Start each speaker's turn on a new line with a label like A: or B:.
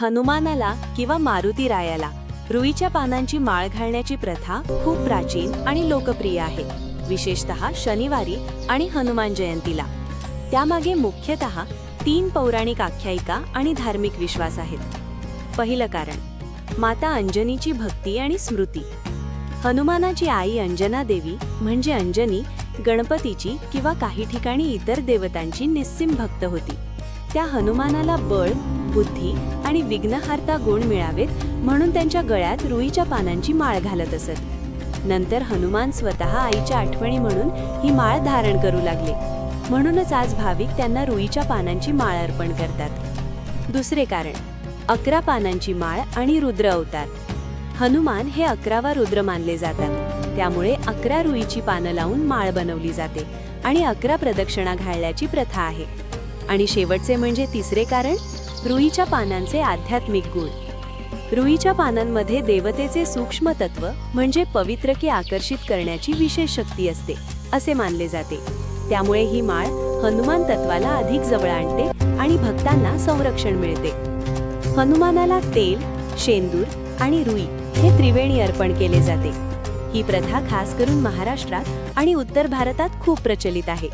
A: हनुमानाला किंवा मारुती रायाला रुईच्या पानांची माळ घालण्याची प्रथा खूप प्राचीन आणि लोकप्रिय आहे, विशेषतः शनिवारी आणि हनुमान जयंतीला. त्यामागे मुख्यतः 3 पौराणिक आख्यायिका आणि धार्मिक विश्वास आहेत. पहिलं कारण, माता अंजनीची भक्ती आणि स्मृती. हनुमानाची आई अंजना देवी म्हणजे अंजनी गणपतीची किंवा काही ठिकाणी इतर देवतांची निस्सीम भक्त होती. त्या हनुमानाला बळ, बुद्धी आणि विघ्नहार्ता गुण मिळावेत म्हणून त्यांच्या गळ्यात रुईच्या पानांची माळ घालत असत. नंतर हनुमान स्वतः आईच्या आठवणी म्हणून ही माळ धारण करू लागले. म्हणूनच आज भाविक त्यांना रुईच्या पानांची माळ अर्पण करतात. दुसरे कारण, 11 पानांची माळ आणि रुद्र अवतार. हनुमान हे 11वा रुद्र मानले जातात, त्यामुळे 11 रुईची पानं लावून माळ बनवली जाते आणि 11 प्रदक्षिणा घालण्याची प्रथा आहे. आणि शेवटचे म्हणजे तिसरे कारण, रुईच्या पानांचे आध्यात्मिक गुण. रुईच्या पानांमध्ये देवतेचे सूक्ष्म तत्व म्हणजे पवित्रके आकर्षित करण्याची विशेष शक्ती असते असे मानले जाते. त्यामुळे ही माळ हनुमान तत्वाला अधिक जवळ आणते आणि भक्तांना संरक्षण मिळते. हनुमानाला तेल, शेंदूर आणि रुई हे त्रिवेणी अर्पण केले जाते. ही प्रथा खास करून महाराष्ट्रात आणि उत्तर भारतात खूप प्रचलित आहे.